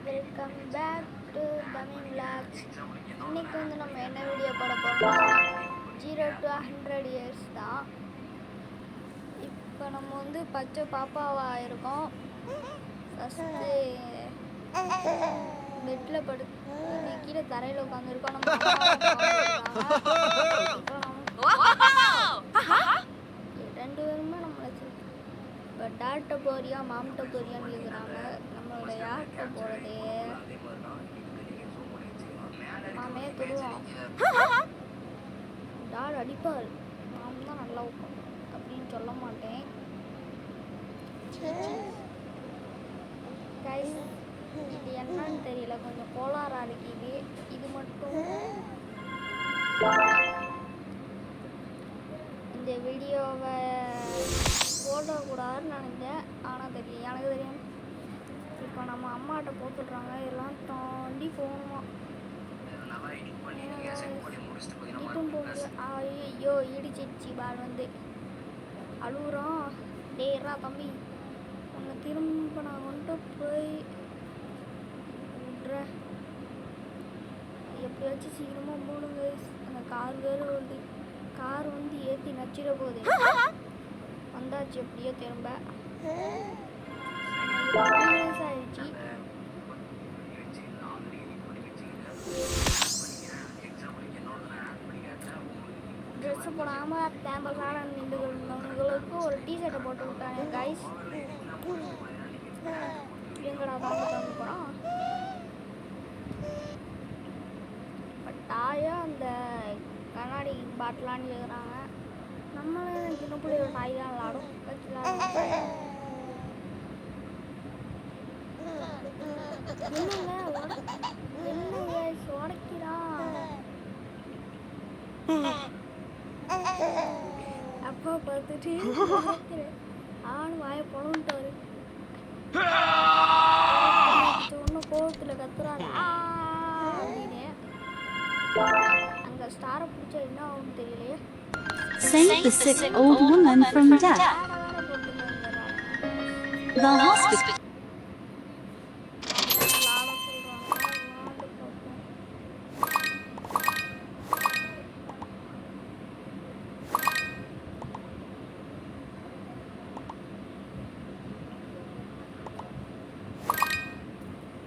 Welcome back to Tamil vlogs. இன்றைக்கி வந்து நம்ம என்ன வீடியோ போட போகிறோம்னா 0 to 100 years தான். இப்போ நம்ம வந்து பச்சை பாப்பாவாக இருக்கோம். ஃபஸ்ட்டு பெட்டில் படுத்து கீழே தரையில் உட்காந்துருக்கோம். நம்ம ரெண்டு பேருமே நம்மளை இப்போ டாட்ட போறியா மாம்கிட்ட போறியான்னு கேட்குறாங்க. நம்மளோட யார்கிட்ட போகிறது? மாமே தொடுவோம். டாட் அடிப்பார், மாம் தான் நல்லா இருக்கும் அப்படின்னு சொல்ல மாட்டேன். கைஸ், இது என்னன்னு தெரியல, கொஞ்சம் கோளாறாக இருக்குது. இது மட்டும் இந்த வீடியோவை போடக்கூடாதுன்னு நினைச்சேன், ஆனால் தெரியல, எனக்கு தெரியும். இப்போ நம்ம அம்மாட்ட போட்டுடுறாங்க, எல்லாம் தாண்டி போகணுமா. இடிட்டும் போகுது. ஐயோ இடிச்சிடுச்சு. பால் வந்து அழுகுறோம். டேரா தம்பி, உன்னை திரும்ப நான் கொண்டு போய் விட்றேன். எப்படியாச்சும் சீக்கிரமாக போடுங்க. அந்த கார் வேறு வருது. கார் வந்து ஏற்றி நச்சிட போகுது. வந்தாச்சு எப்படியோ திரும்ப. ஆயிடுச்சு. ட்ரெஸ்ஸு போடாமல் தேம்பலான நின்றுகளுக்கு ஒரு டிஷர்ட்டை போட்டு விட்டாங்க. கைஸ், எங்கடா வாங்க போகிறோம். டாயா அந்த கண்ணாடி பாட்டிலான்னு கேட்குறாங்க. நம்மளே சின்ன பிள்ளையோட டாய் தான் விளாடும். என்னங்க உடைக்கிறான். அப்பா பார்த்துட்டு ஆணும் வாய பொழுந்துட்டாரு. ஒன்றும் கோவத்தில் கத்துறாரு அப்படின்னு. அங்கே ஸ்டாரை பிடிச்சா என்ன ஆகும்னு தெரியலையே. Save the sick old woman from death. The hospital.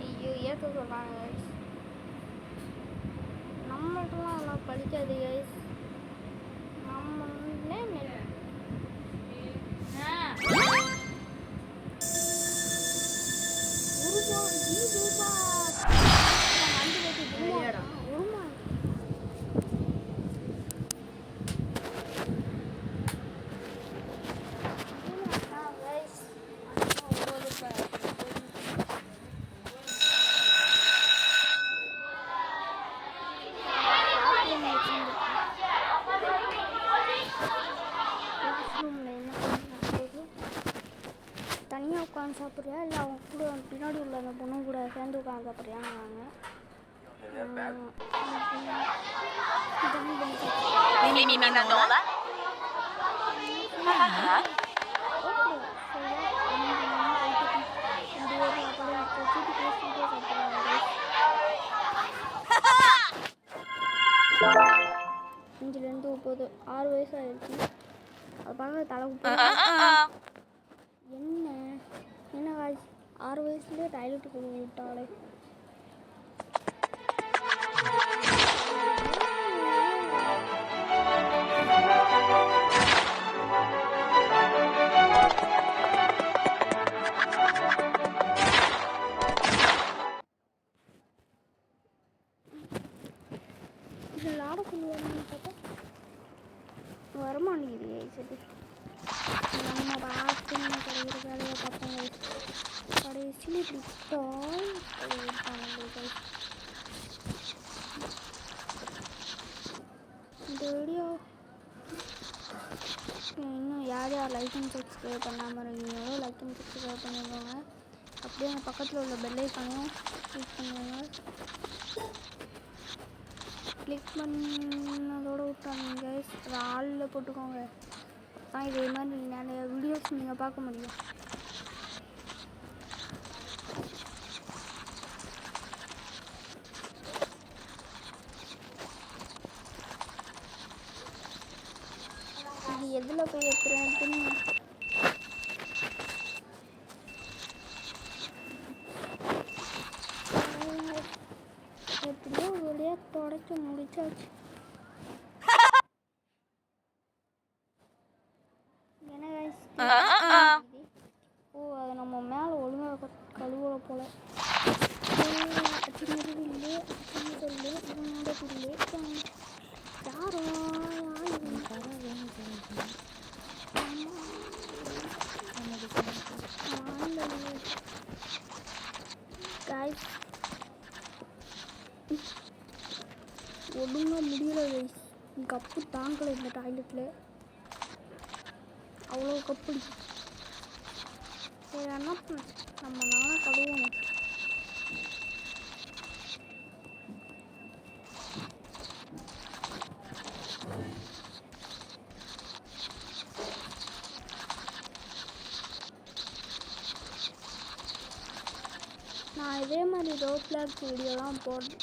ஐயோ ஏற்க சொல்கிறாங்க. நம்மளுக்கெல்லாம் அதெல்லாம் படிக்காது கைஸ். நம்ம தனியாக உட்காந்து சாப்பிட்றியா இல்லை அவங்க கூட பின்னாடி உள்ள அந்த பொண்ணு கூட சேர்ந்து உட்காந்து சாப்பிட்றியான்னு வாங்க. அஞ்சுலேருந்து 30 6 வயசு ஆயிடுச்சு. அது பார்க்க தலை என்ன காய்ச்சி 6 வயசுலேயே டாய்லெட்டுக்கு விட்டாலே. இதில் ஆட சொல்லுவாங்கன்னு பார்த்தா வரமாட்டேங்குது. சரி, நம்ம பார்த்து கிடைக்கிற வேலையை பார்ப்போங்க. கடைசியில் இப்படி இந்த வீடியோ இன்னும் யார் யார் லைக் அண்ட் சப்ஸ்கிரைப் பண்ணாமல் இருக்கீங்களோ லைக் அண்ட் சப்ஸ்கிரைப் பண்ணிக்கோங்க. அப்படியே அந்த பக்கத்தில் உள்ள பெல் ஐக்கானையும் கிளிக் பண்ணுவாங்க. கிளிக் பண்ணதோடு விட்டாங்க கைஸ், அதை ஆளில் போட்டுக்கோங்க. தான் இதே மாதிரி நிறைய வீடியோஸ் நீங்கள் பார்க்க முடியும். மேலே போய் ஏற்றுறேன் திரும்ப. எப்படியோ ஒரு வழியாக தொடச்சி முடிச்சாச்சு. என்ன guys, ஓ அது நம்ம மேலே ஒழுங்காக கழுவலை போல. அச்சிமருவில்லை அச்சிமருவில்லை இவனோட பிள்ளை யாரோ guys ஒழுங்காக முடியல guys. கப்பு தாங்கலை இந்த டாய்லெட்டில், அவ்வளோ கப்பு. சரி என்ன நம்ம நானே கழுவணும். நான் இதே மாதிரி ரோட் பிளாக்ஸ் வீடியோலாம் போடுவேங்க.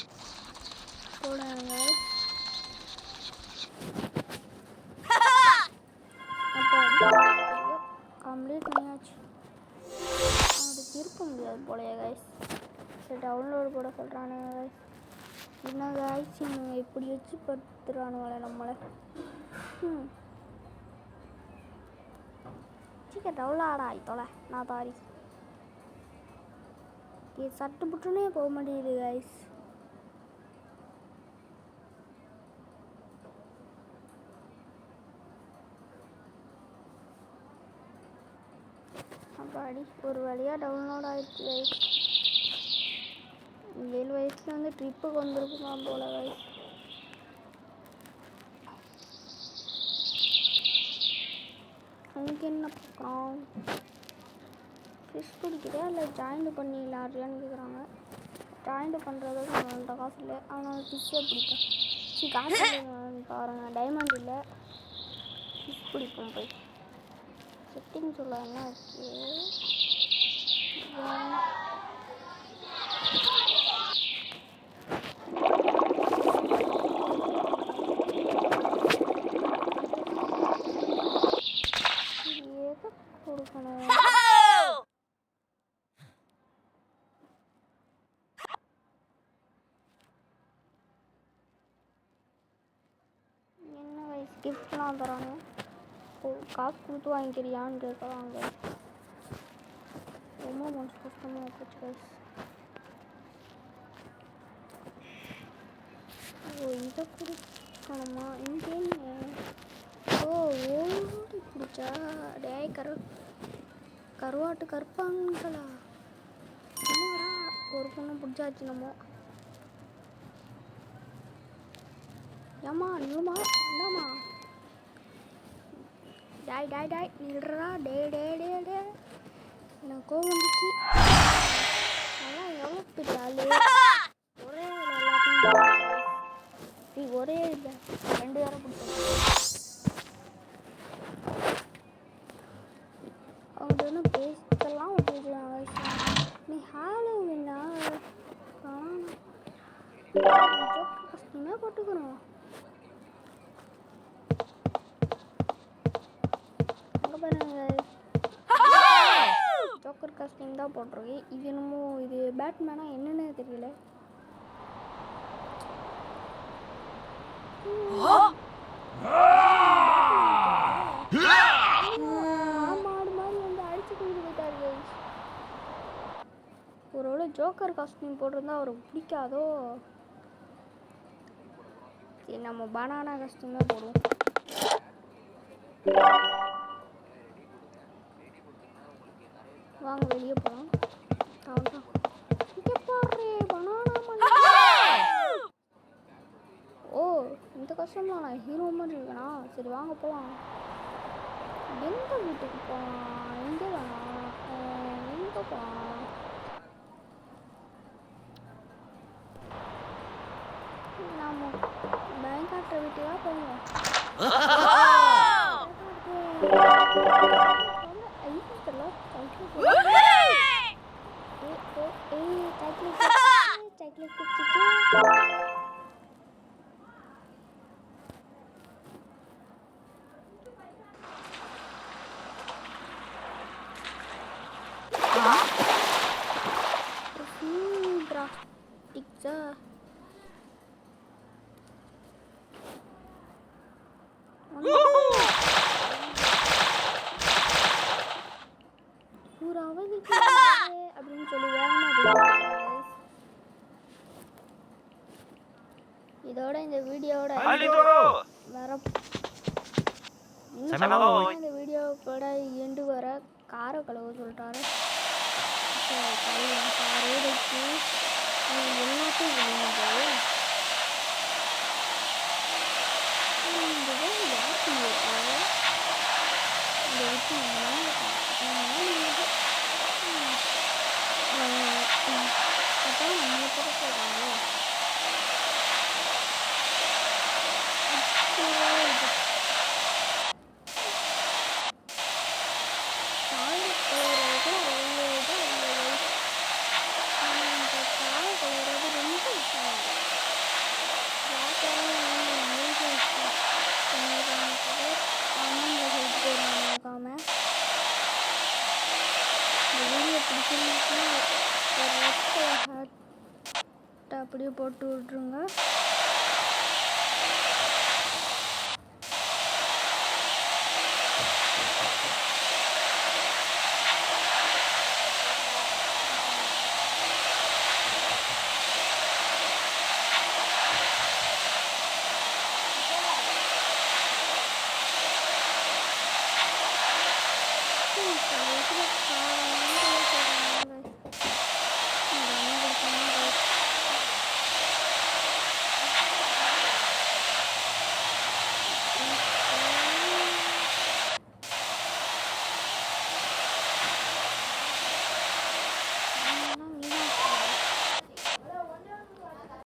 அப்போ கம்ப்ளீட் பண்ணியாச்சு. அது திருப்ப முடியாது போலையே கைஸ். சரி டவுன்லோடு போட சொல்கிறானுங்க கைஸ். என்ன கைஸ் இவங்க இப்படி வச்சு படுத்துறானுங்களே நம்மளை. சீக்கிரம் டவுன்லோட் ஆகிட்டோல நான் தாரி. இது சட்டு புட்டுனே போக மாட்டேங்குது கைஸ். அப்பாடி ஒரு வழியாக டவுன்லோட் ஆகிடுச்சு கைஸ். 7 வயசுல வந்து ட்ரிப்புக்கு வந்துருக்குமா போல கைஸ். அங்கே என்ன பார்க்குறோம்? ஃபிஷ் பிடிக்கிறா இல்லை ஜாயிண்ட் பண்ணி விளாட்றியான்னு கேட்குறாங்க. ஜாயிண்ட் பண்ணுறதுக்கு நம்மள்கிட்ட காசு இல்லை, ஆனால் ஃபிஷ்ஷே பிடிப்போம். சரி காசு இல்லைன்னு பாருங்கள், டைமண்ட் இல்லை, ஃபிஷ் பிடிப்போம் போய். செட்டிங் சொல்ல என்ன ஆச்சு? எதை கொடுக்கணும்? என்ன வயசு கிஃப்ட்லாம் தராங்க, காசு கொடுத்து வாங்கிக்கிறியான்னு கேட்குறாங்க. ரொம்ப மனசு கஷ்டமாக போச்சு கைஸ். ஓ இதை கொடுக்கணுமா? இங்கே ஓ ஓடி பிடிச்சா டே கருவாட்டு கருப்பாங்களா? என்னடா ஒரு பொண்ணு பிடிச்சாச்சு நம்ம. ஏம்மா நில்லுமா இந்தாம்மா. டாய் நில்றா. டே எனக்கு கோவம் வந்துச்சு. அதெல்லாம் எவ்வளோ பெரிய ஆளு. ஒரே எல்லாத்தையும் ஒரே இல்லை 2 பேரை பிடிச்சோம். அவங்க ஒன்றும் பேசலாம் விட்டுருக்காங்க. நீ ஹாலோவின்னா கஷ்டமே போட்டுக்கணும். அங்கே பாருங்க ஜோக்கர் காஸ்டியூம் தான் போட்டிருக்கேன். இது என்னமோ இது பேட்மேனா என்னன்னு தெரியல. மாடு மாதிரி வந்து அடிச்சு கொண்டு போயிட்டாரு. ஒருவேளை ஜோக்கர் காஸ்டியூம் போட்டிருந்தா அவருக்கு பிடிக்காதோ. சரி நம்ம பனானா காஸ்டியூமே போடுவோம். வாங்க வெளியே போகலாம். அவ்வளோதான். இங்கே பாரு பனானா. ஓ இந்த கஷ்டம்லாம் நான் ஹீரோ மாதிரி இருக்கேனா? சரி வாங்க போகலாம். எந்த வீட்டுக்கு போகலாம்? எங்கே வேணாம் எங்கே போகலாம்? நாம பயங்காட்டுற வீட்டுக்கா போவோம். இதோட இந்த வீடியோவோட வர இந்த வீடியோவோட எண்டு வர கார கழுவ சொல்லிட்டாரு. ரோடுக்கு எல்லாத்தையும் விழுந்தது. யாருக்கு இந்த விட்டு அப்புறம் நம்மளை போட சொல்கிறாங்க. அப்படியே போட்டு விட்ருங்க.